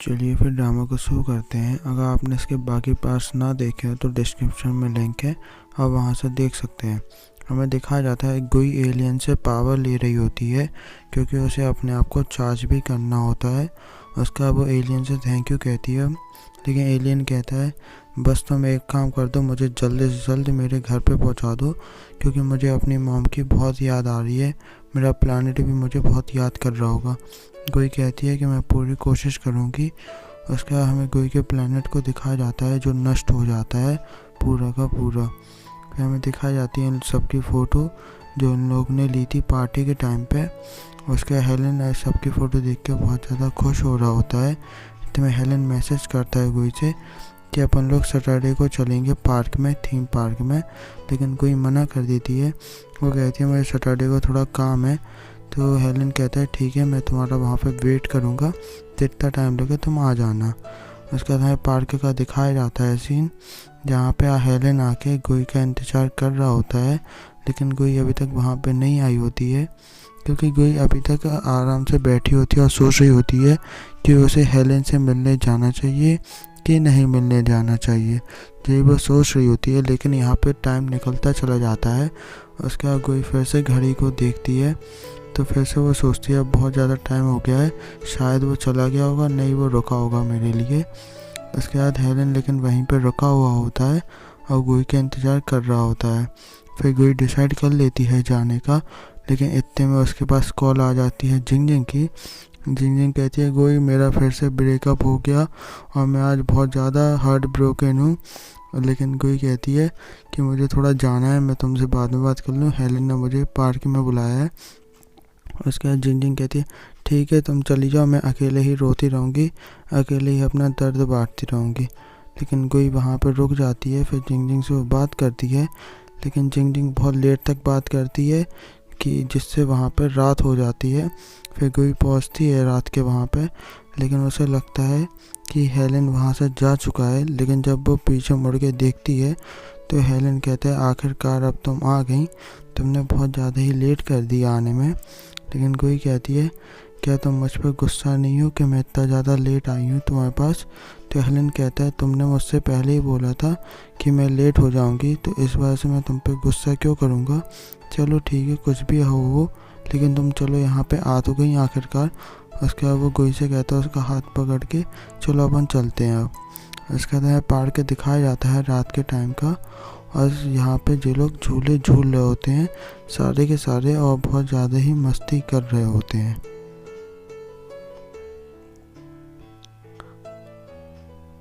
चलिए फिर ड्रामा को शुरू करते हैं। अगर आपने इसके बाकी पार्ट्स ना देखे हो तो डिस्क्रिप्शन में लिंक है, आप वहां से देख सकते हैं। हमें दिखाया जाता है कोई एलियन से पावर ले रही होती है क्योंकि उसे अपने आप को चार्ज भी करना होता है। उसका वो एलियन से थैंक यू कहती है, लेकिन एलियन कहता है बस तुम एक काम कर दो, मुझे जल्दी से जल्दी मेरे घर पे पहुंचा दो क्योंकि मुझे अपनी मॉम की बहुत याद आ रही है। मेरा प्लानेट भी मुझे बहुत याद कर रहा होगा। गोई कहती है कि मैं पूरी कोशिश करूँगी। उसके बाद हमें गोई के प्लानेट को दिखाया जाता है जो नष्ट हो जाता है पूरा का पूरा। फिर हमें दिखाई जाती है इन सबकी फ़ोटो जो इन लोग ने ली थी पार्टी के टाइम पे। उसके हेलन सबकी फ़ोटो देख के बहुत ज़्यादा खुश हो रहा होता है। इतने में हेलन मैसेज करता है गोई से कि अपन लोग सैटरडे को चलेंगे पार्क में, थीम पार्क में, लेकिन कोई मना कर देती है। वो कहती है मुझे सैटरडे को थोड़ा काम है। तो हेलन कहता है ठीक है, मैं तुम्हारा वहाँ पे वेट करूँगा, जितना टाइम लगे तुम आ जाना। उसके बाद हमें पार्क का दिखाया जाता है सीन जहाँ पे हेलन आके गोई का इंतज़ार कर रहा होता है, लेकिन गोई अभी तक वहाँ पे नहीं आई होती है क्योंकि गोई अभी तक आराम से बैठी होती है और सोच रही होती है कि उसे हेलन से मिलने जाना चाहिए कि नहीं मिलने जाना चाहिए। ये वो सोच रही होती है, लेकिन यहाँ पे टाइम निकलता चला जाता है। उसके बाद गोई फिर से घड़ी को देखती है तो फिर से वो सोचती है अब बहुत ज़्यादा टाइम हो गया है, शायद वो चला गया होगा, नहीं वो रुका होगा मेरे लिए। उसके बाद हेलन लेकिन वहीं पर रुका हुआ होता है और गोई का इंतज़ार कर रहा होता है। फिर गोई डिसाइड कर लेती है जाने का, लेकिन इतने में उसके पास कॉल आ जाती है जिंग जिंग की। जिंग जिंग कहती है गोई मेरा फिर से ब्रेकअप हो गया और मैं आज बहुत ज़्यादा हार्ट ब्रोकन हूँ। लेकिन गोई कहती है कि मुझे थोड़ा जाना है, मैं तुमसे बाद में बात कर लूँ, हेलन ने मुझे पार्क में बुलाया है। उसके बाद जिंग जिंग कहती है ठीक है तुम चली जाओ, मैं अकेले ही रोती रहूँगी, अकेले ही अपना दर्द बांटती रहूँगी। लेकिन गोई वहाँ पर रुक जाती है। फिर जिंग जिंग से वो बात करती है, लेकिन जिंग जिंग बहुत लेट तक बात करती है कि जिससे वहाँ पर रात हो जाती है। फिर गोई पहुँचती है रात के वहाँ पर, लेकिन उसे लगता है कि हेलन वहाँ से जा चुका है। लेकिन जब वो पीछे मुड़ के देखती है तो हेलन कहता है आखिरकार अब तुम आ गई, तुमने बहुत ज़्यादा ही लेट कर दिया आने में। लेकिन गोई कहती है क्या तुम मुझ पर गुस्सा नहीं हो कि मैं इतना ज़्यादा लेट आई हूँ तुम्हारे पास। तो हेलन कहता है तुमने मुझसे पहले ही बोला था कि मैं लेट हो जाऊँगी, तो इस वजह से मैं तुम पे गुस्सा क्यों करूँगा। चलो ठीक है कुछ भी हो, लेकिन तुम चलो यहाँ पे आ तो गई आखिरकार। उसके बाद वो गोई से कहता है उसका हाथ पकड़ के चलो अपन चलते हैं अब। उसके बाद पार्क दिखाया जाता है रात के टाइम का, और यहाँ पे जो लोग झूले झूल रहे होते हैं सारे के सारे और बहुत ज़्यादा ही मस्ती कर रहे होते हैं।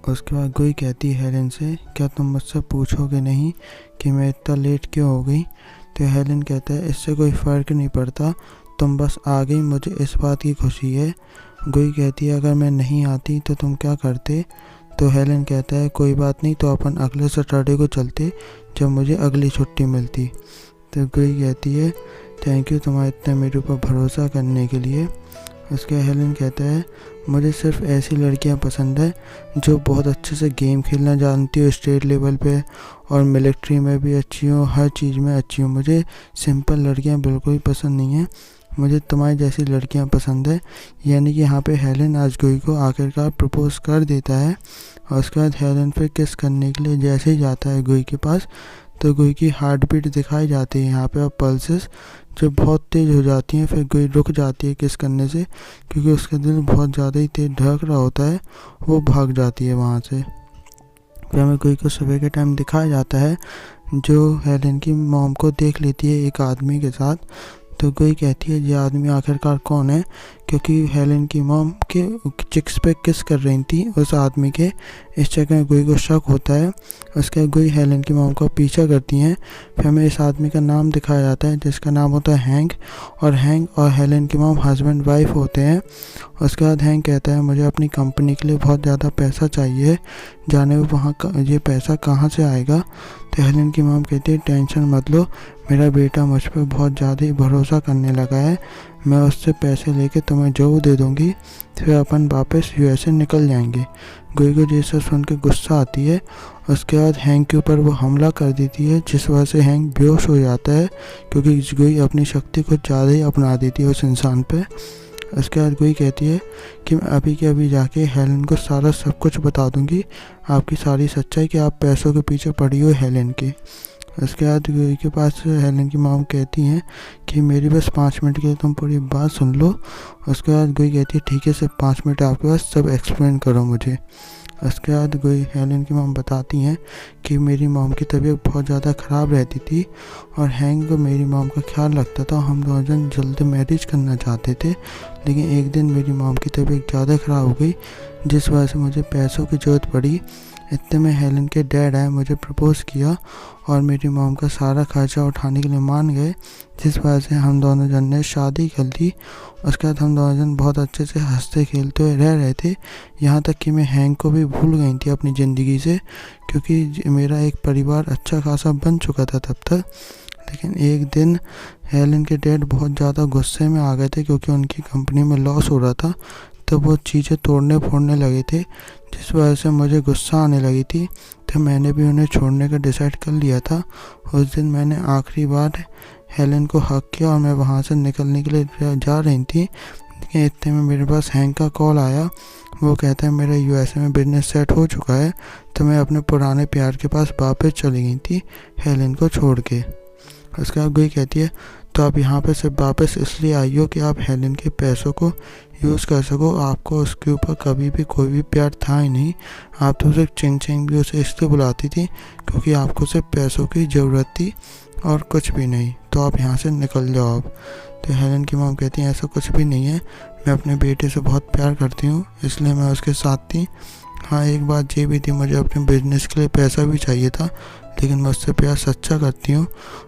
उसके बाद गोई कहती है हेलन से क्या तुम मुझसे पूछोगे नहीं कि मैं इतना लेट क्यों हो गई। तो हेलन कहता है इससे कोई फ़र्क नहीं पड़ता, तुम बस आ गई, मुझे इस बात की खुशी है। गोई कहती है अगर मैं नहीं आती तो तुम क्या करते। तो हेलन कहता है कोई बात नहीं, तो अपन अगले सैटरडे को चलते जब मुझे अगली छुट्टी मिलती। तो गोई कहती है थैंक यू तुम्हारा इतना मेरे ऊपर भरोसा करने के लिए। उसके हेलन कहता है मुझे सिर्फ ऐसी लड़कियां पसंद है जो बहुत अच्छे से गेम खेलना जानती हो स्टेट लेवल पे, और मिलिट्री में भी अच्छी हो, हर चीज़ में अच्छी हो। मुझे सिंपल लड़कियां बिल्कुल ही पसंद नहीं है, मुझे तुम्हारी जैसी लड़कियां पसंद है। यानी कि यहाँ पे हेलन आज गोई को आखिरकार प्रपोज कर देता है। और उसके बाद हेलन फिर किस करने के लिए जैसे ही जाता है गोई के पास, तो गोई की हार्ट बीट दिखाई जाती है यहाँ पे और पल्सेस जो बहुत तेज़ हो जाती हैं। फिर गोई रुक जाती है किस करने से क्योंकि उसका दिल बहुत ज़्यादा ही तेज़ धड़क रहा होता है, वो भाग जाती है वहाँ से। फिर हमें गोई को सुबह के टाइम दिखाया जाता है जो हेलन की मॉम को देख लेती है एक आदमी के साथ। तो गोई कहती है ये आदमी आखिरकार कौन है, क्योंकि हेलन की मॉम के चिक्स पे किस कर रही थी उस आदमी के। इस चक्कर में गोई को शक होता है। उसके बाद गोई हेलन की मॉम को पीछा करती हैं। फिर हमें इस आदमी का नाम दिखाया जाता है जिसका नाम होता है हैंक, और हैंक और हेलन की मॉम हस्बैंड वाइफ होते हैं। उसके बाद हैंक कहता है मुझे अपनी कंपनी के लिए बहुत ज़्यादा पैसा चाहिए, जाने वो वहाँ का ये पैसा कहाँ से आएगा। तो हेलन की मॉम कहती है टेंशन मत लो, मेरा बेटा मुझ पर बहुत ज़्यादा ही भरोसा करने लगा है, मैं उससे पैसे लेके तुम्हें जो दे दूँगी, फिर अपन वापस यूएसए निकल जाएंगे। गोई को ये सब सुन के गुस्सा आती है। उसके बाद हैंक के ऊपर वो हमला कर देती है जिस वजह से हैंक बेहोश हो जाता है क्योंकि गोई अपनी शक्ति को ज़्यादा ही अपना देती है उस इंसान पे। उसके बाद कोई कहती है कि मैं अभी के अभी जाके हेलन को सारा सब कुछ बता दूंगी, आपकी सारी सच्चाई कि आप पैसों के पीछे पड़ी हो हेलन के। उसके बाद गोई के पास हेलन की मॉम कहती हैं कि मेरी बस 5 मिनट के लिए तुम पूरी बात सुन लो। उसके बाद गोई कहती है ठीक है, सिर्फ 5 मिनट आपके पास, सब एक्सप्लेन करो मुझे। उसके बाद गोई हेलन की मॉम बताती हैं कि मेरी मॉम की तबीयत बहुत ज़्यादा ख़राब रहती थी और हैंक को मेरी मॉम का ख्याल रखता था। हम दोनों जन जल्द मैरिज करना चाहते थे, लेकिन एक दिन मेरी मॉम की तबीयत ज़्यादा ख़राब हो गई, जिस वजह से मुझे पैसों की ज़रूरत पड़ी। इतने में हेलन के डैड आए, मुझे प्रपोज़ किया और मेरी मॉम का सारा खर्चा उठाने के लिए मान गए, जिस वजह से हम दोनों जन ने शादी कर ली। उसके बाद हम दोनों जन बहुत अच्छे से हंसते खेलते हुए रह रहे थे, यहाँ तक कि मैं हैंक को भी भूल गई थी अपनी ज़िंदगी से, क्योंकि मेरा एक परिवार अच्छा खासा बन चुका था तब तक। लेकिन एक दिन हेलन के डैड बहुत ज़्यादा गुस्से में आ गए थे, क्योंकि उनकी कंपनी में लॉस हो रहा था, तो वो चीज़ें तोड़ने फोड़ने लगे थे, जिस वजह से मुझे गुस्सा आने लगी थी। तो मैंने भी उन्हें छोड़ने का डिसाइड कर लिया था। उस दिन मैंने आखिरी बार हेलन को हक किया और मैं वहाँ से निकलने के लिए जा रही थी, लेकिन इतने में मेरे पास हैंक का कॉल आया। वो कहता है मेरा यूएसए में बिजनेस सेट हो चुका है, तो मैं अपने पुराने प्यार के पास वापस चली गई थी हेलन को छोड़ के। उसके बाद गोई कहती है तो आप यहाँ पे सिर्फ वापस इसलिए आई हो कि आप हेलन के पैसों को यूज़ कर सको, आपको उसके ऊपर कभी भी कोई भी प्यार था ही नहीं। आप तो सिर्फ चिंग चिंग भी उसे इसलिए बुलाती थी क्योंकि आपको सिर्फ पैसों की ज़रूरत थी और कुछ भी नहीं, तो आप यहाँ से निकल जाओ अब। तो हेलन की मॉम कहती है ऐसा कुछ भी नहीं है, मैं अपने बेटे से बहुत प्यार करती हूँ, इसलिए मैं उसके साथ थी। हाँ, एक बात ये भी थी, मुझे अपने बिजनेस के लिए पैसा भी चाहिए था, लेकिन मैं उससे प्यार सच्चा करती हूँ।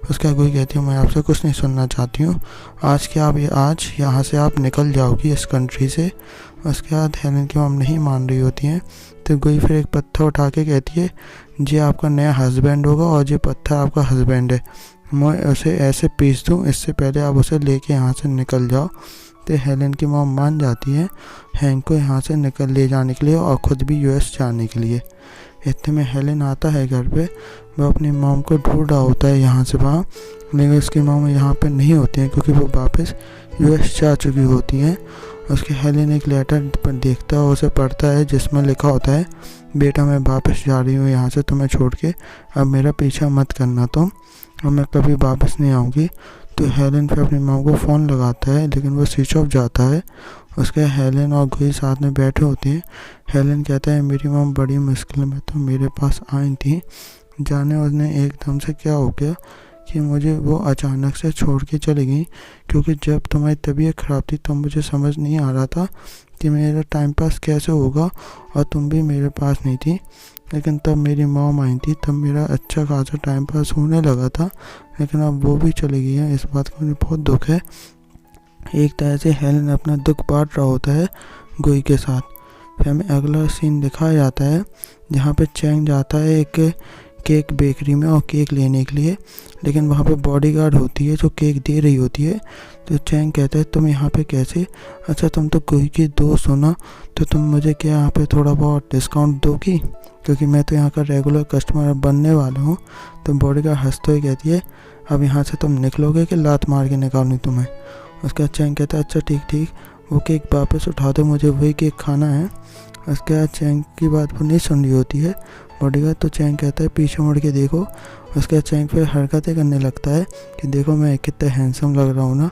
उसका कोई कहती हूँ मैं आपसे कुछ नहीं सुनना चाहती हूँ, आज यहाँ से आप निकल जाओगी इस कंट्री से। उसके बाद हेलन की मॉम नहीं मान रही होती हैं, तो कोई फिर एक पत्थर उठा के कहती है ये आपका नया हस्बैंड होगा और ये पत्थर आपका हस्बैंड है, मैं उसे ऐसे पीस दूँ, इससे पहले आप उसे लेके यहाँ से निकल जाओ। तो हेलन की मॉम मान जाती है हैंक को यहाँ से ले जाने के लिए और ख़ुद भी यूएस जाने के लिए। इतने में हेलन आता है घर पे, वो अपनी मॉम को ढूंढ रहा होता है यहाँ से वहाँ, लेकिन उसकी मॉम यहाँ पे नहीं होती हैं क्योंकि वो वापस यूएस जा चुकी होती हैं। उसके हेलन एक लेटर पर देखता है, उसे पढ़ता है, जिसमें लिखा होता है बेटा मैं वापस जा रही हूँ यहाँ से तुम्हें छोड़ के, अब मेरा पीछा मत करना तुम, और मैं कभी वापस नहीं आऊँगी। तो हेलन फिर अपनी मॉम को फ़ोन लगाता है, लेकिन वो स्विच ऑफ जाता है। उसके हेलन और गोई साथ में बैठे होते हैं। हेलन कहता है मेरी मॉम बड़ी मुश्किल में तो मेरे पास आई थी, जाने उसने एकदम से क्या हो गया कि मुझे वो अचानक से छोड़ के चली गई, क्योंकि जब तुम्हारी तबीयत ख़राब थी तब मुझे समझ नहीं आ रहा था कि मेरा टाइम पास कैसे होगा, और तुम भी मेरे पास नहीं थी। लेकिन तब मेरी मॉम आई थी, तब मेरा अच्छा खासा टाइम पास होने लगा था, लेकिन अब वो भी चली गई है, इस बात का मुझे बहुत दुख है। एक तरह से हेलन अपना दुख बांट रहा होता है गोई के साथ। फिर हमें अगला सीन दिखाया जाता है जहाँ पे चैंग जाता है एक केक बेकरी में और केक लेने के लिए, लेकिन वहाँ पे बॉडीगार्ड होती है जो केक दे रही होती है। तो चैंग कहता है तुम यहाँ पे कैसे, अच्छा तुम तो गोई की दोस्त हो ना, तो तुम मुझे क्या यहाँ पे थोड़ा बहुत डिस्काउंट दोगी, क्योंकि मैं तो यहाँ का रेगुलर कस्टमर बनने वाला हूँ। तो बॉडीगार्ड हंसते हुए कहती है अब यहाँ से तुम निकलोगे कि लात मार के निकालूँ तुम्हें। उसका चैंग कहता है अच्छा ठीक, वो केक वापस उठा दो, मुझे वही केक खाना है। उसके बाद चैंग की बात वो नहीं सुन रही होती है बॉडीगार्ड। तो चैंग कहता है पीछे मुड़ के देखो। उसके बाद चैंग फिर हरकतें करने लगता है कि देखो मैं कितना हैंडसम लग रहा हूँ ना,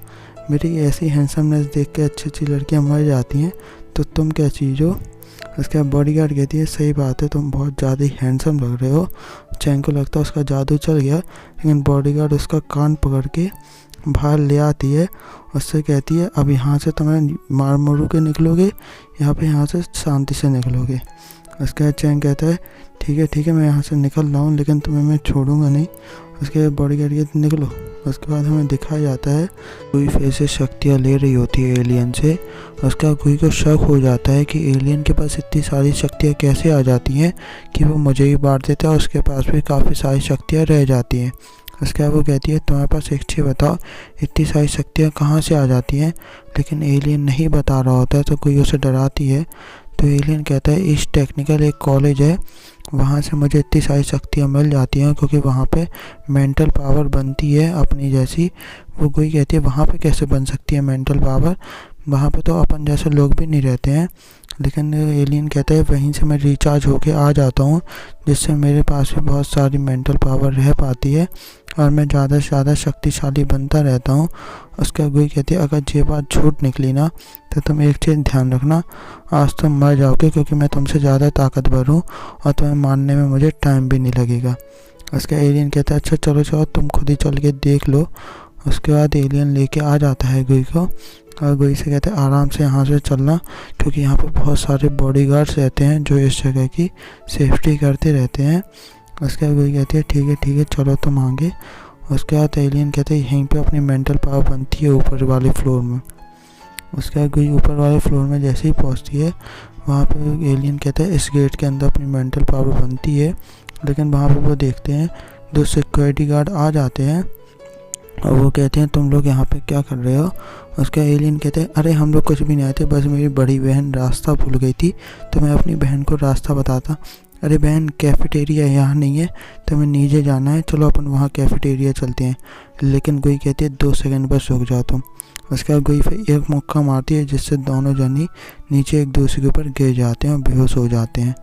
मेरी ऐसी हैंडसमनेस देख के अच्छी अच्छी लड़कियाँ मर जाती हैं, तो तुम क्या चीज़ हो। उसके बाद बॉडीगार्ड कहती है सही बात है, तुम बहुत ज़्यादा ही हैंडसम लग रहे हो। चैंग को लगता है उसका जादू चल गया, लेकिन बॉडीगार्ड उसका कान पकड़ के बाहर ले आती है। उससे कहती है अब यहाँ से तुम्हें मार मुरू के निकलोगे यहाँ से शांति से निकलोगे। उसके बाद चैंग कहता है ठीक है मैं यहाँ से निकल रहा हूँ, लेकिन तुम्हें मैं छोड़ूंगा नहीं। उसके बाद बॉडीगार्ड कहती निकलो। उसके बाद हमें दिखाया जाता है कोई फिर से शक्तियाँ ले रही होती है एलियन से। उसका कोई को शक हो जाता है कि एलियन के पास इतनी सारी शक्तियाँ कैसे आ जाती हैं कि वो मुझे ही बांट देता है, उसके पास भी काफ़ी सारी शक्तियाँ रह जाती हैं। उसके बाद वो कहती है तुम्हारे पास एक चीज़ बताओ, इतनी सारी शक्तियाँ कहाँ से आ जाती हैं, लेकिन एलियन नहीं बता रहा होता है, तो कोई उसे डराती है। तो एलियन कहता है ईस्ट टेक्निकल एक कॉलेज है, वहाँ से मुझे इतनी सारी शक्तियाँ मिल जाती हैं, क्योंकि वहाँ पे मेंटल पावर बनती है अपनी जैसी। वो कोई कहती है वहाँ पे कैसे बन सकती है मेंटल पावर, वहाँ पे तो अपन जैसे लोग भी नहीं रहते हैं। लेकिन एलियन कहता है वहीं से मैं रिचार्ज होके आ जाता हूँ, जिससे मेरे पास भी बहुत सारी मेंटल पावर रह पाती है और मैं ज़्यादा से ज़्यादा शक्तिशाली बनता रहता हूँ। उसके अगुई कहती है अगर ये बात झूठ निकली ना तो तुम एक चीज़ ध्यान रखना, आज तुम मर जाओगे क्योंकि मैं तुमसे ज़्यादा ताकतवर हूँ और तुम्हें मारने में मुझे टाइम भी नहीं लगेगा। उसका एलियन कहता है अच्छा चलो चलो तुम खुद ही चल के देख लो। उसके बाद एलियन लेके आ जाता है गुई को और गुई से कहते हैं आराम से यहाँ से चलना, क्योंकि यहाँ पे बहुत सारे बॉडीगार्ड्स रहते हैं जो इस जगह की सेफ्टी करते रहते हैं। उसके बाद गुई कहती है ठीक है चलो तुम आगे। उसके बाद एलियन कहते हैं यहीं पे अपनी मेंटल पावर बनती है ऊपर वाले फ्लोर में। उसके बाद गुई ऊपर वाले फ्लोर में जैसे ही पहुँचती है वहाँ पे एलियन कहता है इस गेट के अंदर अपनी मेंटल पावर बनती है। लेकिन वहाँ पे वो देखते हैं 2 सिक्योरिटी गार्ड आ जाते हैं और वो कहते हैं तुम लोग यहाँ पे क्या कर रहे हो। उसका एलियन कहते हैं अरे हम लोग कुछ भी नहीं आए थे, बस मेरी बड़ी बहन रास्ता भूल गई थी तो मैं अपनी बहन को रास्ता बताता। अरे बहन कैफेटेरिया यहाँ नहीं है, तुम्हें नीचे जाना है, चलो अपन वहाँ कैफेटेरिया चलते हैं। लेकिन गुई कहती है 2 सेकंड बस रुक जाओ तुम। उसके बाद गुई फिर एक मुक्का मारती है जिससे दोनों जनी नीचे एक दूसरे के ऊपर गिर जाते हैं और बेहोश हो जाते हैं।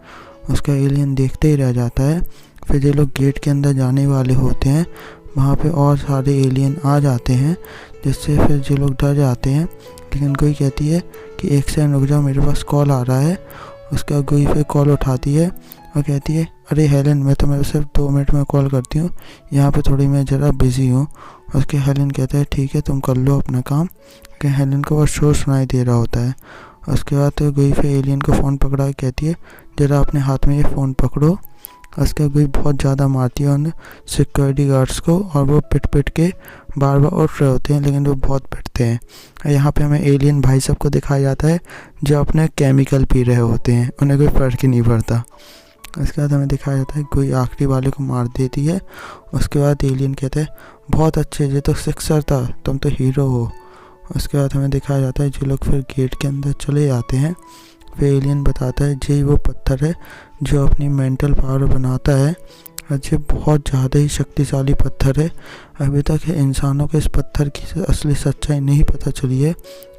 उसका एलियन देखते ही रह जाता है। फिर जो लोग गेट के अंदर जाने वाले होते हैं वहाँ पे और सारे एलियन आ जाते हैं, जिससे फिर जो लोग डर जाते हैं। लेकिन कोई कहती है कि 1 सेकंड रुक जाओ मेरे पास कॉल आ रहा है। उसके बाद कोई फिर कॉल उठाती है और कहती है अरे हेलन मैं तुम्हें सिर्फ 2 मिनट में कॉल करती हूँ, यहाँ पे थोड़ी मैं ज़रा बिज़ी हूँ। उसके हेलन कहता है ठीक है तुम कर लो अपना काम, कि हेलन को बस शोर सुनाई दे रहा होता है। उसके बाद तो कोई फिर एलियन को फ़ोन पकड़ा के कहती है ज़रा अपने हाथ में ये फ़ोन पकड़ो। उसके कोई बहुत ज़्यादा मारती है उन सिक्योरिटी गार्ड्स को और वो पिट के बार बार उठ रहे होते हैं, लेकिन वो बहुत पिटते हैं। यहाँ पे हमें एलियन भाई साहब को दिखाया जाता है जो अपने केमिकल पी रहे होते हैं, उन्हें कोई फ़र्क ही नहीं पड़ता। उसके बाद हमें दिखाया जाता है कोई आखिरी वाले को मार देती है। उसके बाद एलियन कहते हैं बहुत अच्छे, ये तो सिक्सर था, तुम तो हीरो हो। उसके बाद हमें दिखाया जाता है जो लोग फिर गेट के अंदर चले जाते हैं। फिर एलियन बताता है ये वो पत्थर है जो अपनी मेंटल पावर बनाता है और ये बहुत ज़्यादा ही शक्तिशाली पत्थर है। अभी तक इंसानों को इस पत्थर की असली सच्चाई नहीं पता चली है,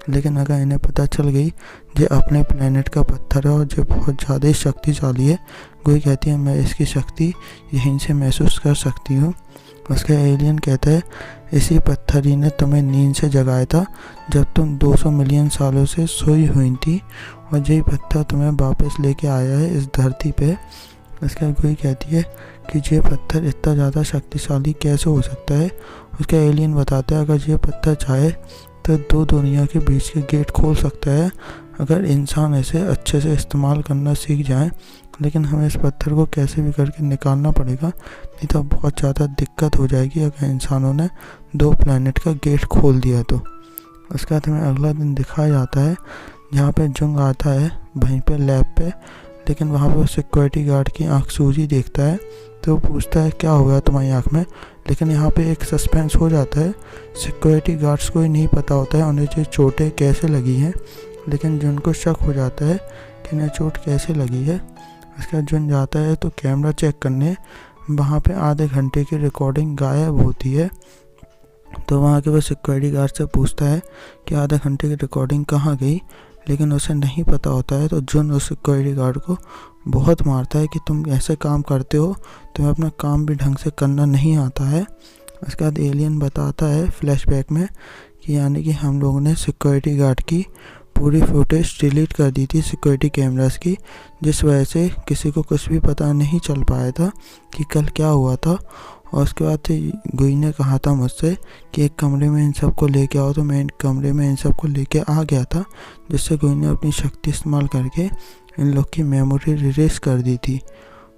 लेकिन अगर इन्हें पता चल गई ये अपने प्लेनेट का पत्थर है और जो बहुत ज़्यादा ही शक्तिशाली है। कोई कहती है मैं इसकी शक्ति यहीं से महसूस कर सकती हूँ। उसका एलियन कहता है इसी पत्थर ही ने तुम्हें नींद से जगाया था जब तुम 200 मिलियन सालों से सोई हुई थी, और यही पत्थर तुम्हें वापस लेके आया है इस धरती पे। उसका कोई कहती है कि ये पत्थर इतना ज़्यादा शक्तिशाली कैसे हो सकता है। उसका एलियन बताता है अगर ये पत्थर चाहे तो 2 दुनिया के बीच के गेट खोल सकता है, अगर इंसान ऐसे अच्छे से इस्तेमाल करना सीख जाए। लेकिन हमें इस पत्थर को कैसे भी करके निकालना पड़ेगा, नहीं तो बहुत ज़्यादा दिक्कत हो जाएगी अगर इंसानों ने 2 प्लैनेट का गेट खोल दिया तो। उसके बाद हमें अगला दिन दिखाया जाता है जहाँ पे जुंग आता है वहीं पे लैब पे, लेकिन वहाँ पे सिक्योरिटी गार्ड की आँख सूजी देखता है तो वो पूछता है क्या हो गया तुम्हारी आँख में। लेकिन यहाँ पे एक सस्पेंस हो जाता है, सिक्योरिटी गार्ड्स को ही नहीं पता होता है उन्हें जो चोटें कैसे लगी हैं, लेकिन जुन को शक हो जाता है कि इन्हें चोट कैसे लगी है। उसके बाद जुन जाता है तो कैमरा चेक करने, वहाँ पे आधे घंटे की रिकॉर्डिंग गायब होती है। तो वहाँ के वो सिक्योरिटी गार्ड से पूछता है कि आधे घंटे की रिकॉर्डिंग कहाँ गई, लेकिन उसे नहीं पता होता है। तो जुन उस सिक्योरिटी गार्ड को बहुत मारता है कि तुम ऐसे काम करते हो, तुम्हें अपना काम भी ढंग से करना नहीं आता है। उसके बाद एलियन बताता है फ्लैशबैक में कि यानी कि हम लोगों ने सिक्योरिटी गार्ड की पूरी फुटेज डिलीट कर दी थी सिक्योरिटी कैमरास की, जिस वजह से किसी को कुछ भी पता नहीं चल पाया था कि कल क्या हुआ था। और उसके बाद गुई ने कहा था मुझसे कि एक कमरे में इन सबको लेके आओ, तो मैं इन कमरे में इन सबको लेके आ गया था, जिससे गुई ने अपनी शक्ति इस्तेमाल करके इन लोग की मेमोरी रिलीज कर दी थी।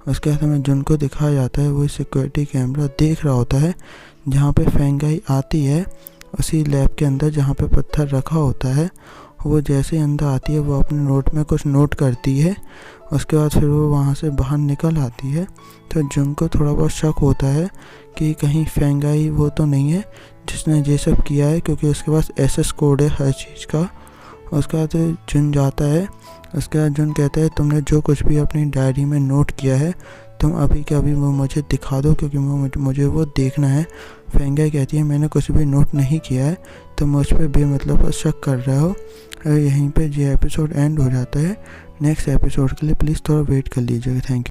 उसके बाद हमें जुन को दिखाया जाता है वो सिक्योरिटी कैमरा देख रहा होता है जहाँ पे फेंगाई आती है उसी लैब के अंदर जहाँ पे पत्थर रखा होता है। वो जैसे ही अंदर आती है वो अपने नोट में कुछ नोट करती है। उसके बाद फिर वो वहाँ से बाहर निकल आती है। तो जुन को थोड़ा बहुत शक होता है कि कहीं फेंगाई वो तो नहीं है जिसने ये सब किया है, क्योंकि उसके पास एसएस कोड है हर चीज़ का। उसके बाद जुन जाता है। उसके बाद जुन कहता है तुमने जो कुछ भी अपनी डायरी में नोट किया है तुम अभी के अभी वो मुझे दिखा दो, क्योंकि मुझे वो देखना है। फेंगाई कहती है मैंने कुछ भी नोट नहीं किया है, तुम उस पर बेमतलब शक कर रहे हो। यहीं पे ये एपिसोड एंड हो जाता है। नेक्स्ट एपिसोड के लिए प्लीज़ थोड़ा वेट कर लीजिएगा। Thank you.